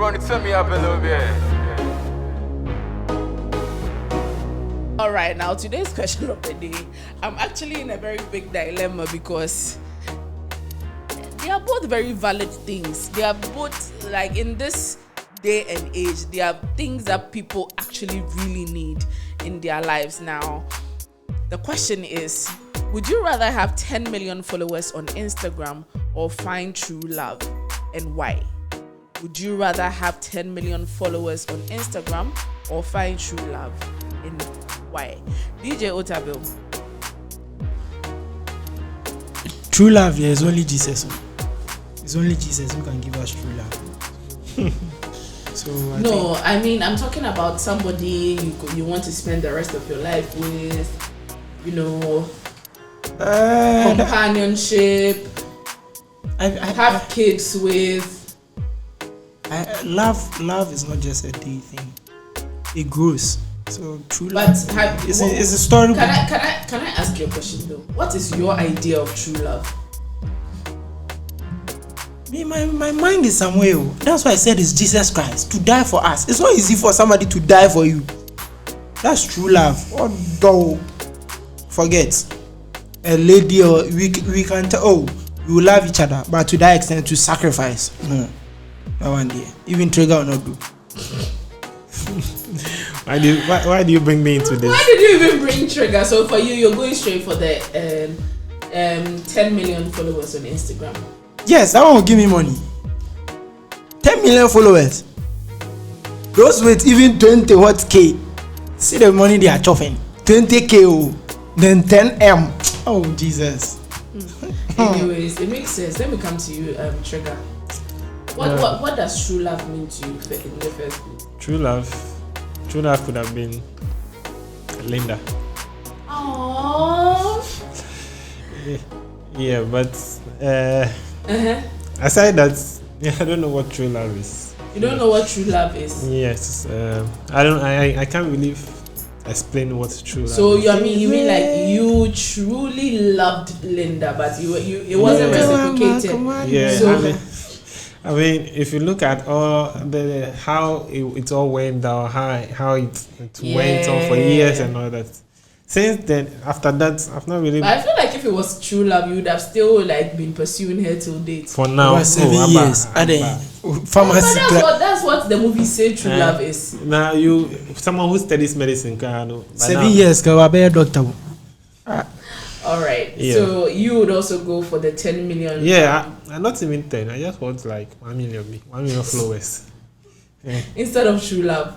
run it, turn me up a little bit. All right, now today's question of the day. I'm actually in a very big dilemma because they are both very valid things. They are both, like, in this day and age, they are things that people actually really need in their lives now. The question is, would you rather have 10 million followers on Instagram or find true love, and why? Would you rather have 10 million followers on Instagram or find true love, and why? DJ Otabil. True love, yeah, is only Jesus. It's only Jesus who can give us true love. So I mean, I'm talking about somebody you want to spend the rest of your life with, companionship, have kids with. Love is not just a day thing. It grows. So true But love is a story. Can I ask you a question though? What is your idea of true love? My mind is somewhere. That's why I said it's Jesus Christ to die for us. It's not easy for somebody to die for you. That's true love. Oh, no. Forget. A lady, or we can tell, we will love each other, but to that extent, to sacrifice. No. That one day. Even Trigger will not do. Why do you bring me into this? Why did you even bring Trigger? So for you're going straight for the 10 million followers on Instagram. Yes, that one will give me money. 10 million followers. Those with even 20 what K. See the money they are chopping. 20K, then 10M. Oh, Jesus. Anyways, it makes sense. Let me come to you, Trigger. What does true love mean to you in the first place? True love could have been Linda. Aww. Yeah, but aside that, I don't know what true love is. You don't know what true love is? Yes, I can't really explain what true love is. So you mean like you truly loved Linda, but it wasn't reciprocated. Yeah, So, I mean, if you look at all how it all went down, how it went on for years and all that. Since then, after that, I've not really. But I feel like if it was true love, you would have still been pursuing her till date. For now, 7 years. That's what the movie say true love is. Now someone who studies medicine, 7 years, go be a doctor. All right. Yeah. So you would also go for the 10 million. Yeah, I'm not even 10. I just want 1 million followers. Yeah. Instead of true love.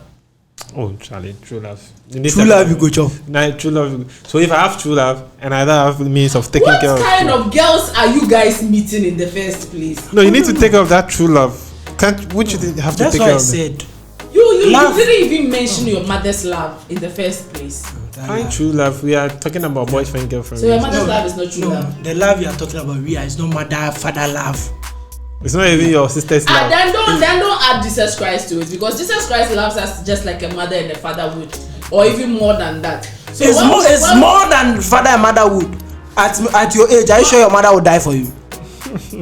Oh, Charlie, true love. True love, you go chop. True love. So if I have true love and I don't have the means of taking care of. What kind of girls are you guys meeting in the first place? No, you need to take care of that true love. Which you have to That's take what care I of. said. You didn't even mention your mother's love in the first place. Find true love. We are talking about boyfriend, girlfriend. So your mother's love is not true love. The love you are talking about, is not mother, father love. It's not even your sister's love. Then don't add Jesus Christ to it, because Jesus Christ loves us just like a mother and a father would, or even more than that. So it's more than father and mother would. At your age, are you sure your mother would die for you?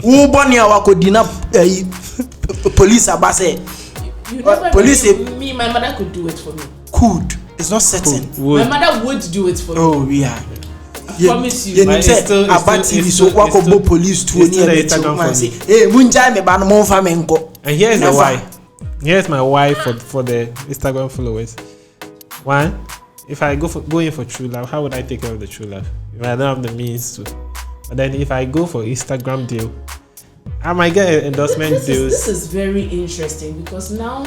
Who born here wako dina police abase? Police. Me, my mother could do it for me. Could. It's not certain. My mother would do it for me. Oh yeah. I promise you. You said about TV, so wako bo police to any and say, hey, munjai me ban mon famenko. And here's the why. Here's my why for the Instagram followers. One, if I go in for true love, how would I take care of the true love if I don't have the means to? But then if I go for Instagram deal, I might get endorsement deals. This is very interesting, because now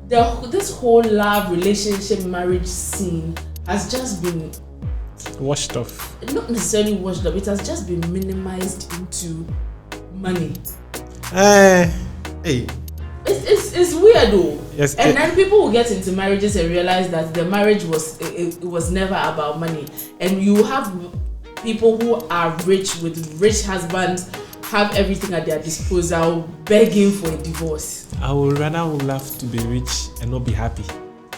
this whole love, relationship, marriage scene has just been washed off. Not necessarily washed up. It has just been minimized into money. Hey. It's weird though. Yes, and then people will get into marriages and realize that the marriage was never about money. And you have people who are rich with rich husbands, have everything at their disposal, begging for a divorce. I would rather love to be rich and not be happy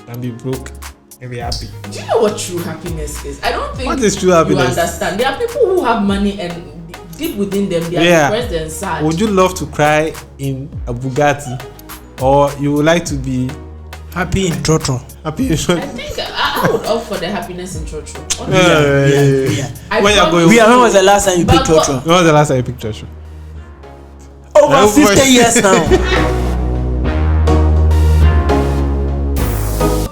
than be broke and be happy. Do you know what true happiness is? I don't think what is true happiness? You understand. There are people who have money and deep within them they are depressed and sad. Would you love to cry in a Bugatti or you would like to be Happy in Trotro. happy? I think I would opt for the happiness in church. Yeah. When you're going, When was the last time you picked Trotro? when was the last time you picked church? Over 50 years now.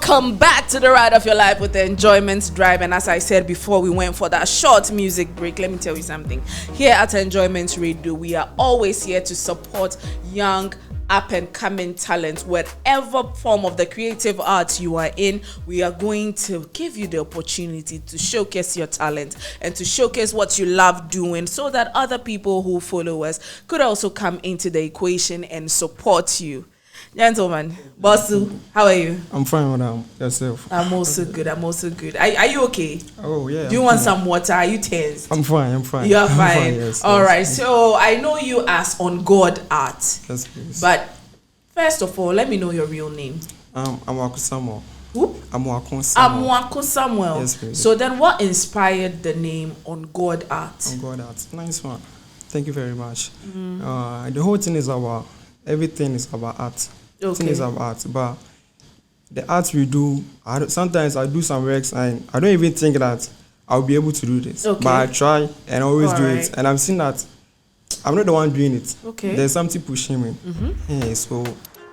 Come back to the ride of your life with the Enjoyment Drive. And as I said before, we went for that short music break. Let me tell you something. Here at Enjoyment Radio, we are always here to support young, up and coming talent. Whatever form of the creative arts you are in, we are going to give you the opportunity to showcase your talent and to showcase what you love doing, so that other people who follow us could also come into the equation and support you. Gentlemen, Bossu, how are you? I'm fine, madam. Yourself? I'm also good. Are you okay? Oh, yeah. Do you want some water? Are you tensed? I'm fine. You are fine. Yes, All yes. right. So I know you as On God Art. Yes, please. But first of all, let me know your real name. Amwako Samuel. Who? Amwako Samuel. Amwako Samuel. Yes, please. So then what inspired the name On God Art? On God Art. Nice one. Thank you very much. The whole thing is about, everything is about art. Okay. Everything is about art. But the art we do, sometimes I do some works and I don't even think that I'll be able to do this. Okay. But I try and always All do right. it. And I've seen that I'm not the one doing it. Okay. There's something pushing me. Yeah, so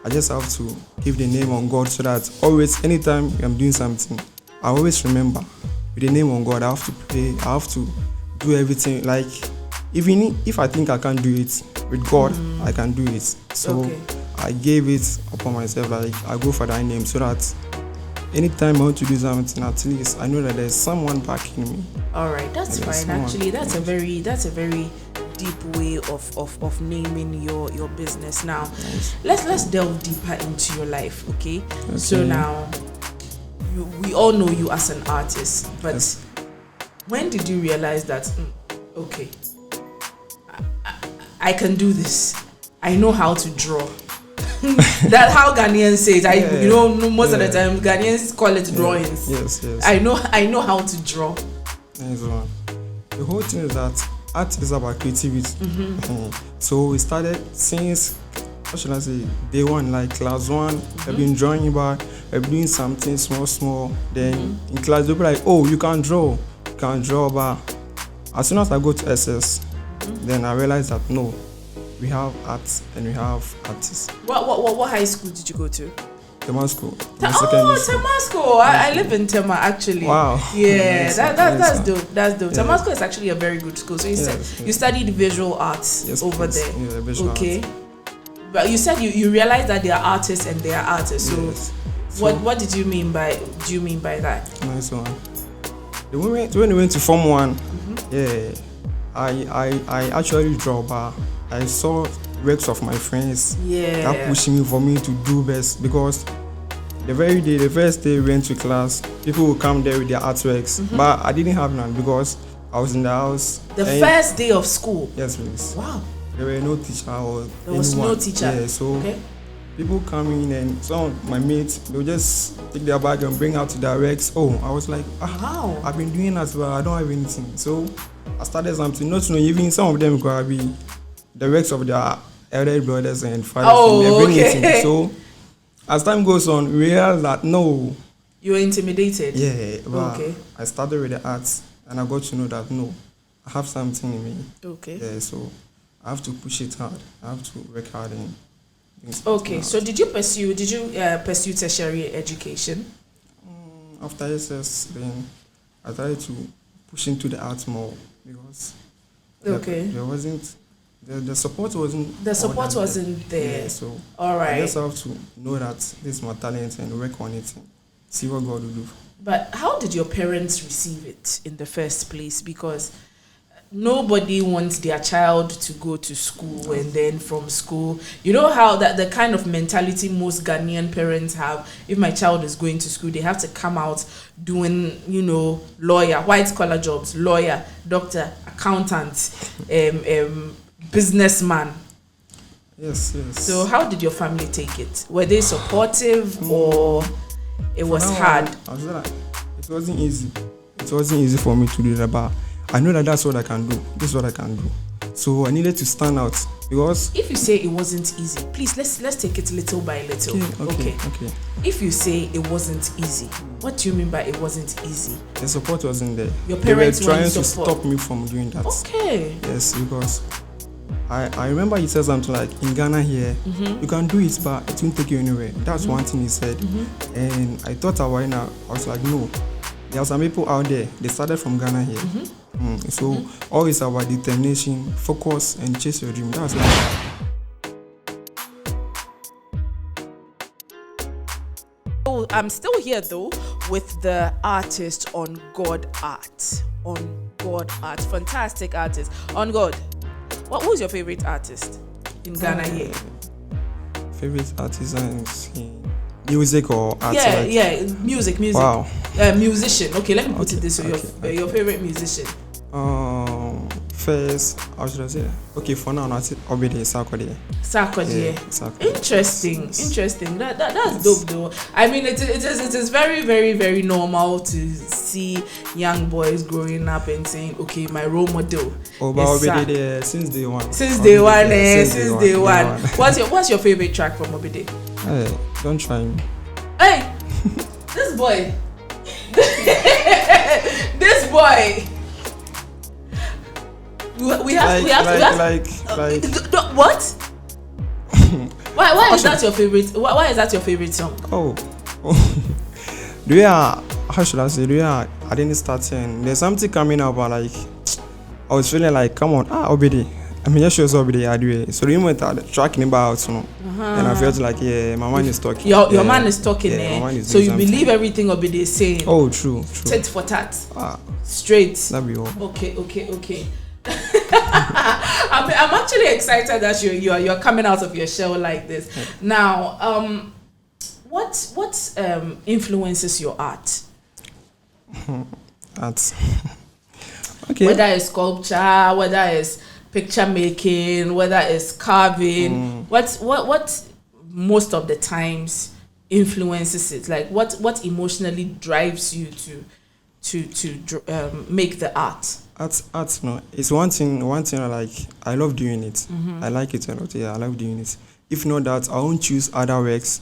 I just have to give the name on God, so that always, anytime I'm doing something, I always remember with the name on God. I have to pray. I have to do everything. Like, even if I think I can't do it, with God, I can do it. So Okay. I gave it upon myself. Like, I go for that name, so that anytime I want to do something, at least I know that there's someone backing me. All right, that's Yeah, fine. someone- Actually, that's a very deep way of naming your business. Now, let's delve deeper into your life, okay? So Okay. now, we all know you as an artist, but Yes. when did you realize that okay, I can do this? I know how to draw. That's how Ghanaians say it. Most of the time Ghanaians call it drawings. Yes, yes. I know how to draw. Nice one. The whole thing is that art is about creativity. So we started since, what should I say, day one, like class one. I've been drawing, but I've been doing something small. Then in class they'll be like, oh, you can draw. But as soon as I go to SS, then I realized that no, we have art and we have artists. What high school did you go to? Temasco. Temasco. I live in Tema actually. Wow. Yeah, Nice, that's nice. dope. That's dope. Yeah. Temasco is actually a very good school. So you said Yes, you yes. studied visual arts Yes, over please. there. Yeah, visual Okay. arts. But you said you realized that they are artists and they are artists. So Yes. So- what did you mean by that? Nice one. When we went to Form 1, yeah, I actually draw, but I saw works of my friends Yeah. that pushing me for me to do best, because the first day we went to class, people would come there with their artworks, but I didn't have none because I was in the house. The and- first day of school. Yes, please. Wow. There were no teacher or There was no anyone. teacher. Yeah, so Okay. people come in and some of my mates, they'll just take their bag and bring out their works. Oh, I was like, Wow. I've been doing that, but I don't have anything. So I started something, not to know, even some of them could be the works of their elder brothers and fathers. Oh, and they're bringing okay. it. So as time goes on, we realized that no, You were intimidated. yeah, but Okay. I started with the arts and I got to know that no, I have something in me. Okay. Yeah, so I have to push it hard. I have to work hard and things. Okay. So did you pursue tertiary education? After SS, then I tried to push into the arts more because Okay. there wasn't the support wasn't. The support all that wasn't there. Yeah, so All I right. just have to know that this is my talent and work on it and see what God will do. But how did your parents receive it in the first place? Because nobody wants their child to go to school and then from school, you know how that the kind of mentality most Ghanaian parents have. If my child is going to school, they have to come out doing, lawyer, white collar jobs, lawyer, doctor, accountant, businessman. Yes. So how did your family take it? Were they supportive or it was Now, hard? I was like, it wasn't easy. It wasn't easy for me to do that, but I know that that's what I can do. This is what I can do. So I needed to stand out because. If you say it wasn't easy, please let's take it little by little. Okay. If you say it wasn't easy, what do you mean by it wasn't easy? The support wasn't there. Your parents they were trying weren't to support. stop me from doing that. Okay. Yes, because I remember he said something like, in Ghana here, you can do it, but it won't take you anywhere. That's one thing he said. And I thought about it now. I was like, no. There are some people out there, they started from Ghana here. So always about determination, focus, and chase your dream. That's like. So I'm still here though with the artist on God Art. On God Art. Fantastic artist. On God. Who's your favorite artist in Ghana here? Favorite artisans in music or art? Music. Wow. Musician. Okay, let me put it this way. Your favorite musician. First, how should I say? Okay, for now, not Obede Sarkodie. Interesting. That's dope though. I mean, it is very, very, very normal to see young boys growing up and saying, okay, my role model. Oh, but Obede there since day one. Since day one. What's your favorite track from Obede? Hey, don't try me. Hey, this boy. This boy. We have what? Why is that your favorite? Why is that your favorite song? Oh. How should I say? I didn't start saying there's something coming up, but like I was feeling like, come on, Obede. I mean, yes, she was Obede. I do it. So the moment I tracking about, and I felt like, yeah, my mind is talking. Your man is talking, so you something. believe everything Obede is saying. Oh, true. Tit for tat. Straight. That'd be all. Okay. I'm actually excited that you're coming out of your shell like this. Now, what influences your art? Art. Okay. Whether it's sculpture, whether it's picture making, whether it's carving, what most of the times influences it? Like what emotionally drives you to make the art? Art, no. It's one thing. Like I love doing it. I like it a lot. Yeah, I love doing it. If not that, I won't choose other works.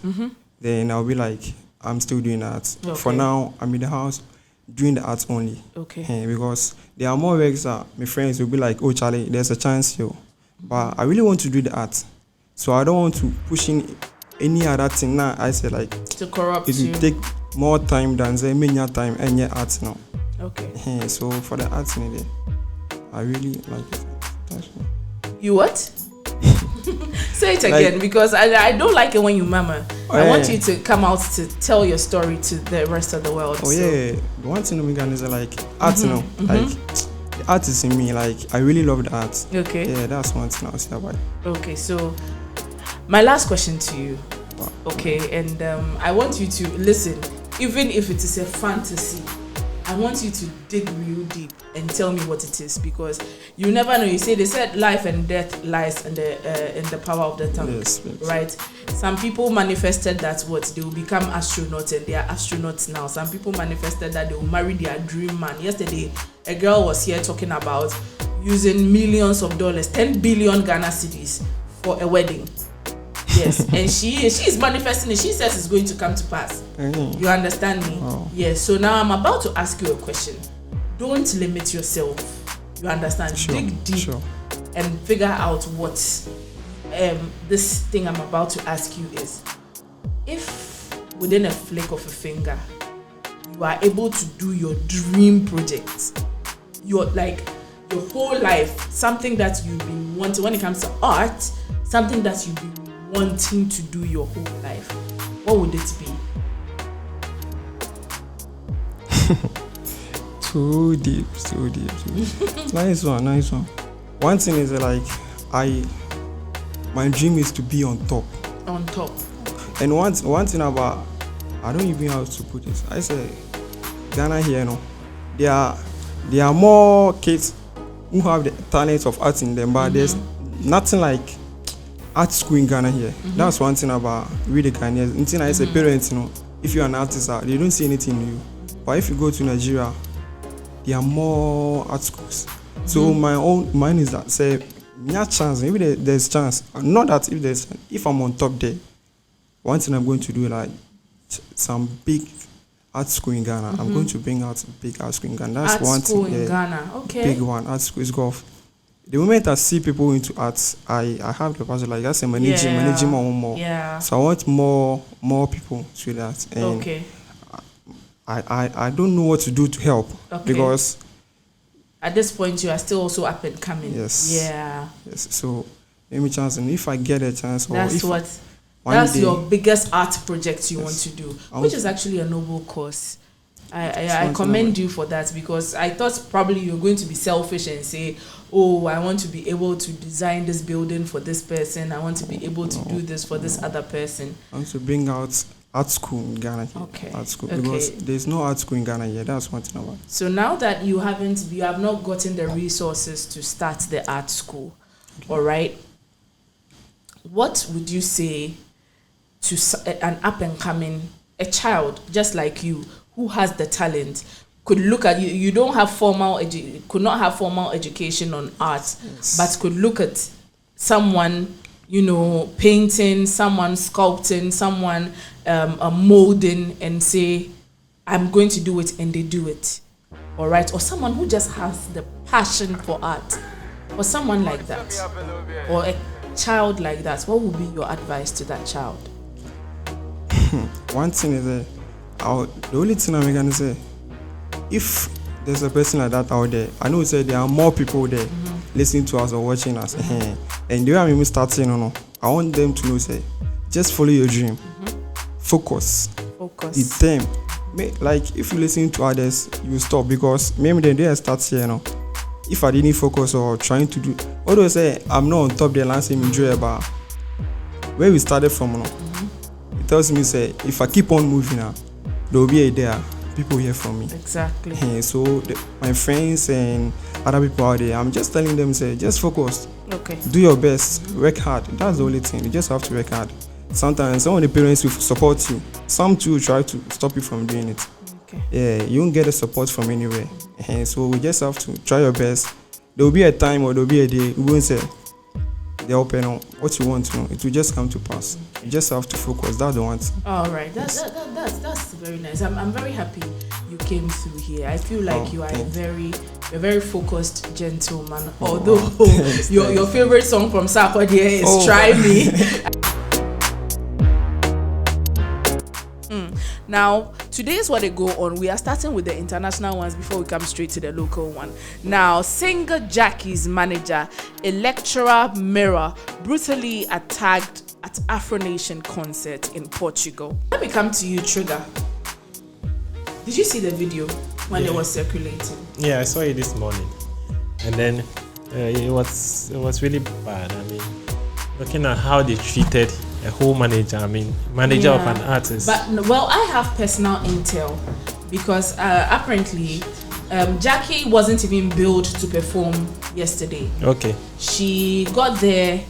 Then I'll be like, I'm still doing art. Okay. For now, I'm in the house doing the art only. Okay. Because there are more works that my friends will be like, oh Charlie, there's a chance here. But I really want to do the art, so I don't want to push in any other thing. Now I say like to corrupt it will you. take more time than say many time and yet art now. Okay. So for the arts in there, I really like it. That's me. You what? Say it again, because I don't like it when you murmur. I want you to come out to tell your story to the rest of the world. Oh yeah, the one thing we can is like art, like the art is in me. Like I really love the art. Okay. Yeah, that's one thing I'll say about it. Okay, so my last question to you. Wow. Okay, and I want you to listen, even if it is a fantasy. I want you to dig real deep and tell me what it is, because you never know. You say they said life and death lies in the power of the tongue. Yes. Right? Some people manifested that they will become astronauts and they are astronauts now. Some people manifested that they will marry their dream man. Yesterday, a girl was here talking about using millions of dollars, 10 billion Ghana cedis for a wedding. Yes, and she is manifesting it. She says it's going to come to pass. You understand me? Wow. Yes. So now I'm about to ask you a question. Don't limit yourself. You understand? Sure. Dig deep and figure out what this thing I'm about to ask you is. If within a flick of a finger, you are able to do your dream project, your whole life, something that you've been wanting when it comes to art, something that you've been wanting to do your whole life, what would it be? Too deep. Nice one. One thing is like my dream is to be on top. And one thing about, I don't even know how to put this. I say Ghana here, there are more kids who have the talent of art in them, but there's nothing like art school in Ghana here. That's one thing about really Ghanaians. Until I say parents, if you're an artist, they don't see anything in you. But if you go to Nigeria, there are more art schools. So mine is that say not chance. Maybe there's chance. Not that if I'm on top there, one thing I'm going to do like some big art school in Ghana. I'm going to bring out a big art school in Ghana. That's art one school thing. in Ghana. Okay. Big one. Art school is golf. The moment I see people into arts, I have the passion like that's a managing more. Yeah. So I want more people to that. And Okay. I don't know what to do to help because at this point you are still also up and coming. Yes. Yeah. Yes. So give me a chance, and if I get a chance, That's your biggest art project you want to do, which is actually a noble cause. I commend you for that, because I thought probably you're going to be selfish and say, oh, I want to be able to design this building for this person. I want to be able to do this for this other person. I want to bring out art school in Ghana here. Okay. Art school. Because there's no art school in Ghana yet. That's one thing about it. So now that you have not gotten the resources to start the art school, all right, what would you say to an up and coming, a child just like you who has the talent, could look at you don't have could not have formal education on art, but could look at someone, painting, someone sculpting, someone molding, and say, I'm going to do it, and they do it, all right? Or someone who just has the passion for art, or someone like that, or a child like that, what would be your advice to that child? One thing is the only thing I'm gonna say, if there's a person like that out there, I know there are more people there listening to us or watching us, and the way I'm even starting, I want them to know, just follow your dream, focus. It's them. Like if you listen to others, you stop, because maybe the day I start here, if I didn't focus or trying to do, although say I'm not on top there, last time enjoy about where we started from, it tells me if I keep on moving now, there will be a day people hear from me. Exactly. So my friends and other people out there, I'm just telling them, just focus. Okay. Do your best, work hard. That's the only thing. You just have to work hard. Sometimes some of the parents will support you. Some too try to stop you from doing it. Okay. Yeah, you won't get the support from anywhere. So we just have to try your best. There will be a time or there will be a day we won't say they're open on what you want to know. It will just come to pass. You just have to focus. That's the one thing. All right. That's very nice. I'm very happy you came through here. I feel like you are a very focused gentleman. Although your favorite song from Sarkodie is Try Me. Now, today is what they go on. We are starting with the international ones before we come straight to the local one. Now, singer Gyakie's manager, a lecturer Mirror, brutally attacked at Afro Nation concert in Portugal. Let me come to you, Trigger. Did you see the video when it was circulating? Yeah, I saw it this morning, and then it was really bad. I mean, looking at how they treated a whole manager. I mean, manager of an artist. But I have personal intel, because apparently Gyakie wasn't even billed to perform yesterday. Okay. She got there.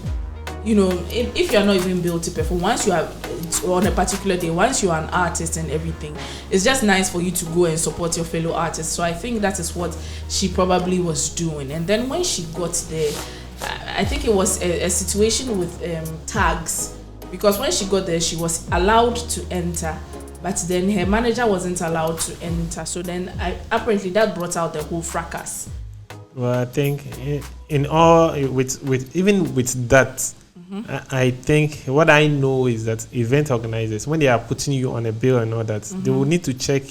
If you're not even billed to perform, once you are on a particular day, once you are an artist and everything, it's just nice for you to go and support your fellow artists. So I think that is what she probably was doing. And then when she got there, I think it was a situation with tags, because when she got there, she was allowed to enter, but then her manager wasn't allowed to enter. So then apparently that brought out the whole fracas. Well, I think in all even with that, I think what I know is that event organizers, when they are putting you on a bill and all that, they will need to check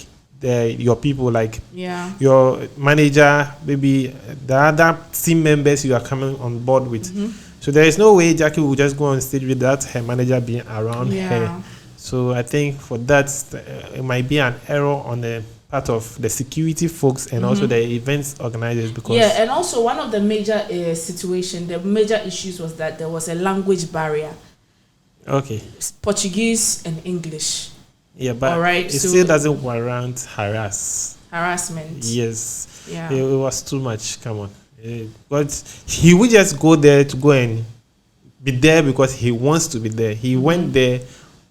your people, like your manager, maybe the other team members you are coming on board with. So there is no way Gyakie will just go on stage without her manager being around her. So I think for that, it might be an error on the part of the security folks and also the events organizers, because and also one of the major the major issues was that there was a language barrier. Okay. Portuguese and English. Yeah, but it still doesn't warrant harassment. Yes. Yeah. It was too much. Come on. But he would just go there to go and be there because he wants to be there. He went there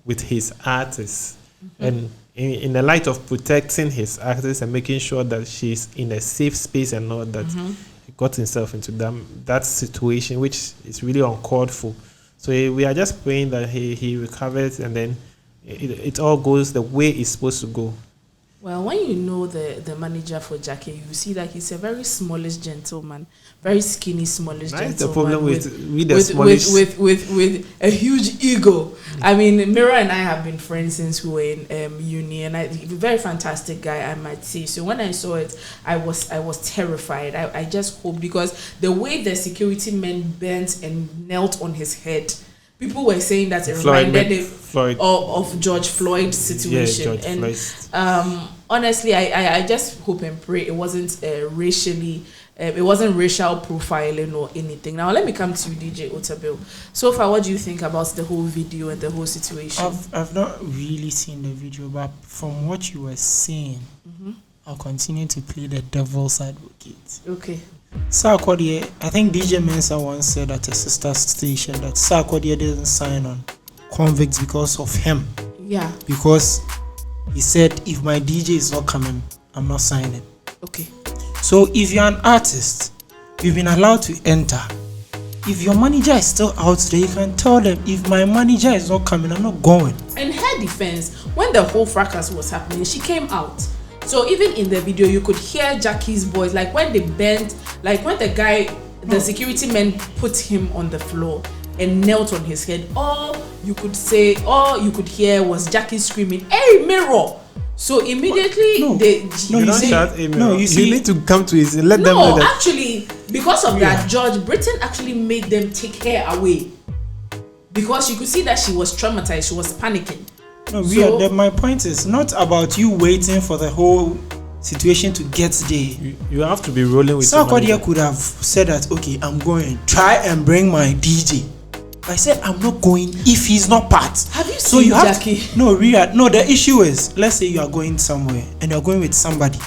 with his artists, and in the light of protecting his artists and making sure that she's in a safe space and all that, he got himself into that situation, which is really uncalled for. So we are just praying that he recovers, and then it all goes the way it's supposed to go. Well, when you know the manager for Gyakie, you see that he's a very smallish gentleman, very skinny, smallish gentleman. That's the problem with a huge ego. I mean, Mira and I have been friends since we were in uni, and he's a very fantastic guy, I might say. So when I saw it, I was terrified. I just hope, because the way the security men bent and knelt on his head, people were saying that it reminded him of George Floyd's situation. Yeah, George Floyd. Honestly, I just hope and pray it wasn't it wasn't racial profiling or anything. Now let me come to you, DJ Otabil. So far, what do you think about the whole video and the whole situation? I've not really seen the video, but from what you were saying, I'll continue to play the devil's advocate. Okay. Sarkodie, I think DJ Mensa once said at a sister station that Sarkodie didn't sign on convicts because of him. Yeah. Because he said, if my DJ is not coming, I'm not signing. Okay. So if you're an artist, you've been allowed to enter. If your manager is still out there, you can tell them, if my manager is not coming, I'm not going. In her defense, when the whole fracas was happening, she came out. So even in the video, you could hear Gyakie's voice, like when they bent, like when the security men put him on the floor and knelt on his head, all you could hear was Gyakie screaming, "Hey, mirror!" So immediately you need to come to his, let them know that. Actually, because of that, Judge Britain actually made them take her away, because you could see that she was traumatized, she was panicking. No, my point is not about you waiting for the whole situation to get there. You have to be rolling with somebody. Could have said that, okay, I'm going, try and bring my DJ. I said I'm not going if he's not part. Have you seen Gyakie? No, the issue is, let's say you are going somewhere and you're going with somebody,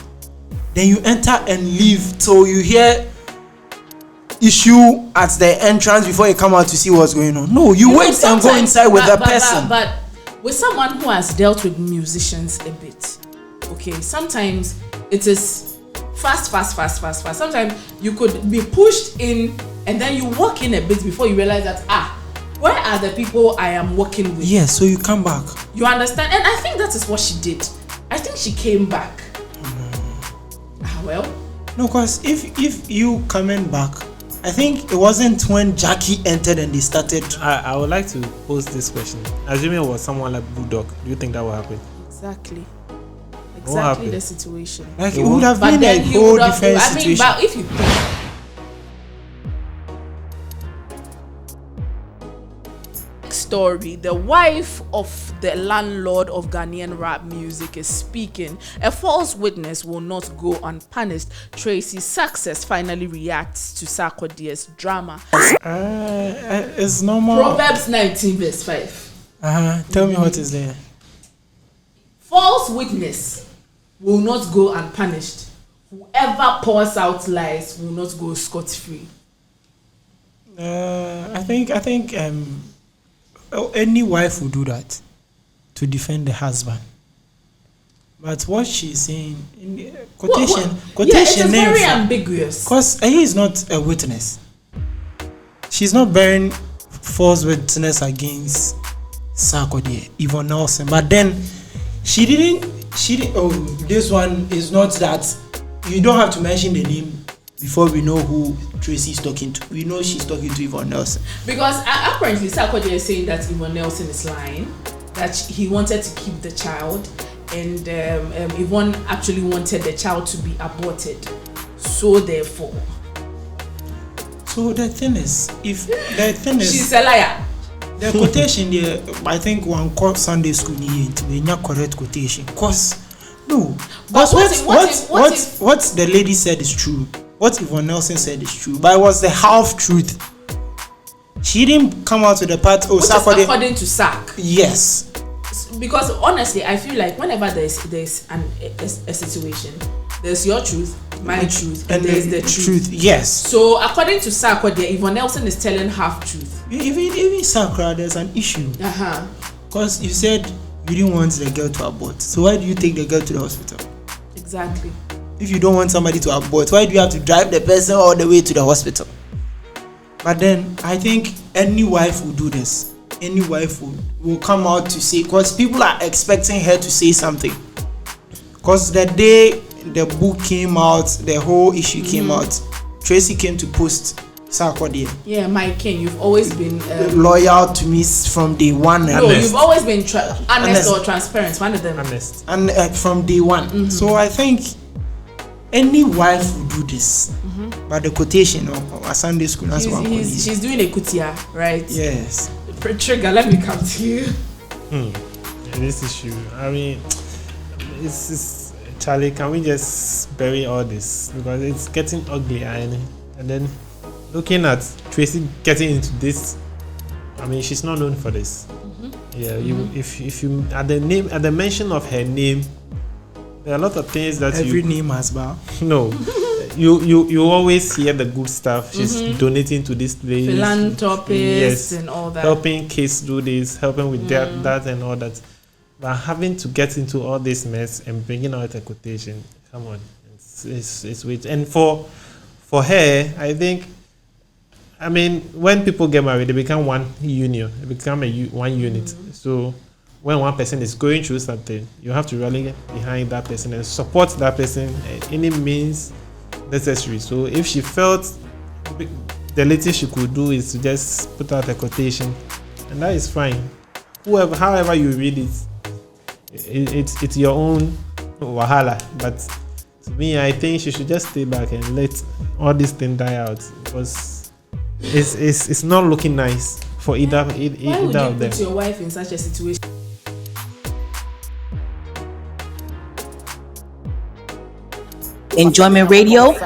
then you enter and leave till you hear issue at the entrance before you come out to see what's going on. No, you wait and go inside with the person. But with someone who has dealt with musicians a bit, okay, sometimes it is fast. Sometimes you could be pushed in and then you walk in a bit before you realize that, where are the people I am working with? Yes, so you come back. You understand? And I think that is what she did. I think she came back. Well? No, because if you coming back, I think it wasn't when Gyakie entered and they started. I would like to pose this question. Assuming it was someone like Bulldog, do you think that will happen? Exactly the situation. Like it would have been a whole different situation. But if you think story, the wife of the landlord of Ghanaian rap music is speaking. A false witness will not go unpunished. Tracy's success finally reacts to Sarkodie's drama. It's normal. Proverbs 19 verse 5. Tell me what is there. False witness will not go unpunished. Whoever pours out lies will not go scot-free. I think any wife will do that to defend the husband. But what she's saying in quotation, it is very ambiguous. Because he is not a witness. She's not bearing false witness against Sarkodie, Yvonne Nelson. But then she didn't. Oh, this one is not that. You don't have to mention the name before we know who Tracy is talking to. We know she's talking to Yvonne Nelson. Because apparently Sarkodie is saying that Yvonne Nelson is lying, that he wanted to keep the child, and Yvonne actually wanted the child to be aborted. So therefore. So the thing is, she's a liar. The quotation there, I think one called Sunday school here to be not correct quotation. Cause no. But what the lady said is true. What Yvonne Nelson said is true, but it was the half truth. She didn't come out with the part. Oh, according to Sark. Yes. Because honestly, I feel like whenever there's a situation, there's your truth, my truth, and there's the truth. Yes. So according to Sark, Yvonne Nelson is telling half truth. Even Sark, there's an issue. Because you said you didn't want the girl to abort. So why do you take the girl to the hospital? Exactly. If you don't want somebody to abort, why do you have to drive the person all the way to the hospital? But then I think any wife will do this. Any wife will come out to say, because people are expecting her to say something. Because the day the book came out, the whole issue came out, Tracy came to post Sarkodie. Yeah, Mike King, you've always been loyal to me from day one. No, honest. you've always been honest or transparent. One of them. Honest. And from day one. So I think any wife will do this. But the quotation of a Sunday school, that's one. She's doing a kutia, right? Yes. Trigger, let me come to you. This issue, I mean, it's Charlie. Can we just bury all this, because it's getting ugly, and then looking at Tracy getting into this, I mean, she's not known for this. Yeah, if you at the mention of her name, there are a lot of things that every name has bar. No. You always hear the good stuff. She's donating to this place, philanthropist, and all that, helping kids do this, helping with that and all that. But having to get into all this mess and bringing out a quotation, come on, it's weird. And for her, I think, I mean, when people get married, they become one union. They become one unit. So when one person is going through something, you have to rally behind that person and support that person at any means necessary. So if she felt the latest she could do is to just put out a quotation, and that is fine. However you read it, it's your own wahala. But to me, I think she should just stay back and let all this thing die out, because it's not looking nice for either of them. Why would you put your wife in such a situation? Enjoyment Radio.